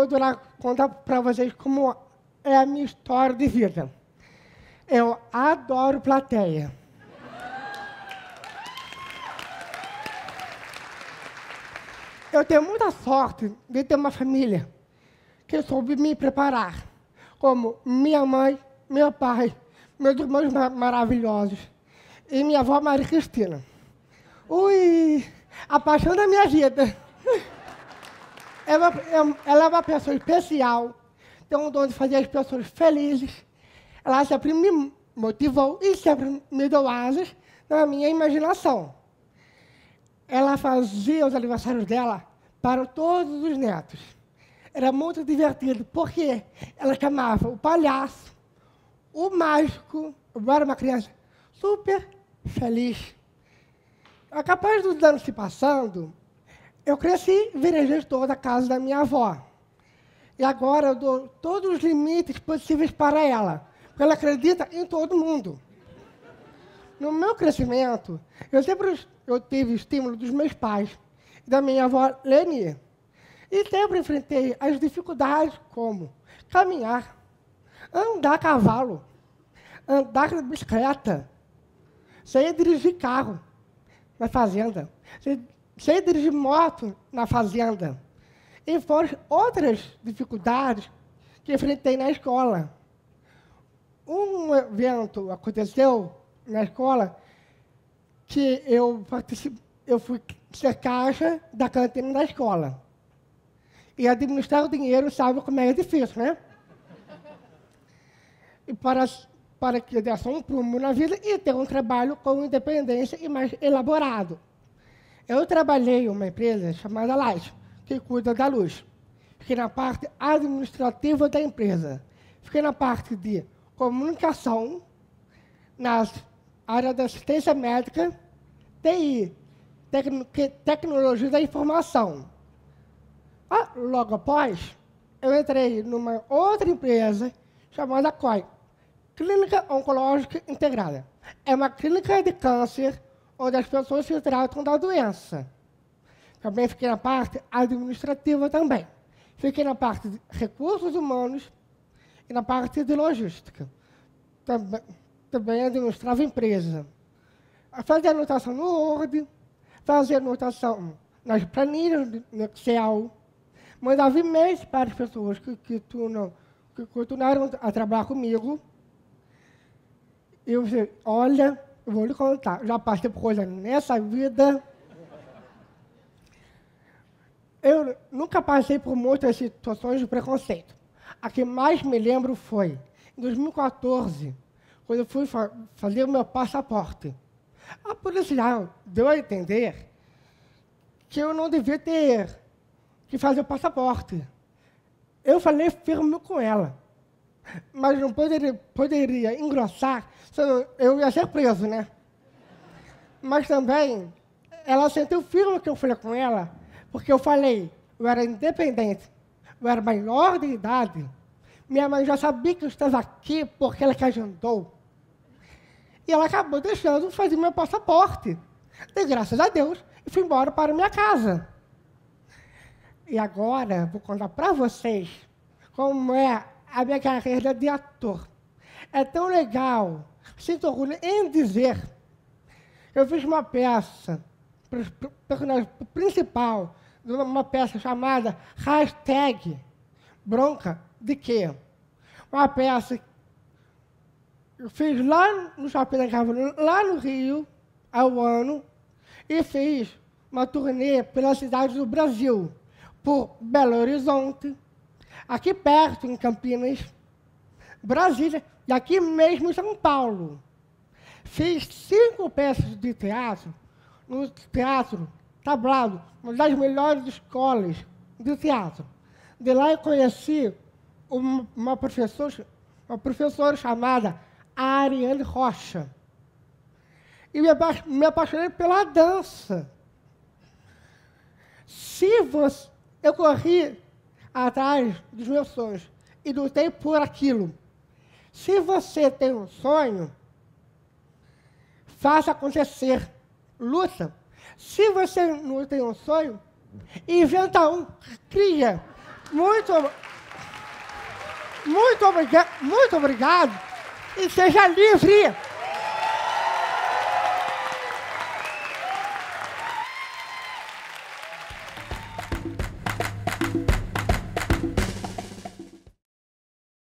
vou contar para vocês como é a minha história de vida. Eu adoro plateia. Eu tenho muita sorte de ter uma família que soube me preparar, como minha mãe, meu pai, meus irmãos maravilhosos e minha avó Maria Cristina. Ui, a paixão da minha vida. Ela é uma pessoa especial, tem um dom de fazer as pessoas felizes. Ela sempre me motivou e sempre me deu asas na minha imaginação. Ela fazia os aniversários dela para todos os netos. Era muito divertido, porque ela chamava o palhaço, o mágico. Eu era uma criança super feliz. Capaz dos anos se passando, eu cresci virejando toda a casa da minha avó. E agora eu dou todos os limites possíveis para ela, porque ela acredita em todo mundo. No meu crescimento, eu tive estímulo dos meus pais e da minha avó Leni. E sempre enfrentei as dificuldades como caminhar, andar a cavalo, andar de bicicleta, sei dirigir carro na fazenda, sei dirigir moto na fazenda. E foram outras dificuldades que enfrentei na escola. Um evento aconteceu na escola que eu fui ser caixa da cantina da escola. E administrar o dinheiro, sabe como é difícil, né? E para que eu desse um prumo na vida e ter um trabalho com independência e mais elaborado. Eu trabalhei em uma empresa chamada Light, que cuida da luz. Fiquei na parte administrativa da empresa. Fiquei na parte de comunicação, na área da assistência médica, TI, tecnologia da informação. Logo após, eu entrei numa outra empresa chamada COI, Clínica Oncológica Integrada. É uma clínica de câncer onde as pessoas se tratam da doença. Também fiquei na parte administrativa também. Fiquei na parte de recursos humanos e na parte de logística. Também administrava empresa. Fazia anotação no Word, fazia anotação nas planilhas no Excel, mandava e-mails para as pessoas que continuaram a trabalhar comigo. Eu disse, olha, eu vou lhe contar, já passei por coisa nessa vida. Eu nunca passei por muitas situações de preconceito. A que mais me lembro foi, em 2014, quando eu fui fazer o meu passaporte. A policial deu a entender que eu não devia ter que fazer o passaporte. Eu falei firme com ela, mas não poderia engrossar, senão eu ia ser preso, né? Mas também, ela sentiu firme que eu falei com ela, porque eu falei, eu era independente, eu era maior de idade, minha mãe já sabia que eu estava aqui porque ela que agendou. E ela acabou deixando eu fazer meu passaporte. E graças a Deus, eu fui embora para minha casa. E agora, vou contar para vocês como é a minha carreira de ator. É tão legal, sinto orgulho em dizer. Eu fiz uma peça, o personagem principal, de uma peça chamada Hashtag Bronca de Quê? Uma peça que eu fiz lá no Shopping da Cavalo, lá no Rio, há um ano, e fiz uma turnê pela cidade do Brasil, por Belo Horizonte, aqui perto, em Campinas, Brasília, e aqui mesmo em São Paulo. Fiz 5 peças de teatro, no Teatro Tablado, uma das melhores escolas de teatro. De lá eu conheci uma professora chamada Ariane Rocha. E me apaixonei pela dança. Eu corri atrás dos meus sonhos e lutei por aquilo. Se você tem um sonho, faça acontecer, luta. Se você não tem um sonho, inventa um, cria. Muito, muito obrigado e seja livre.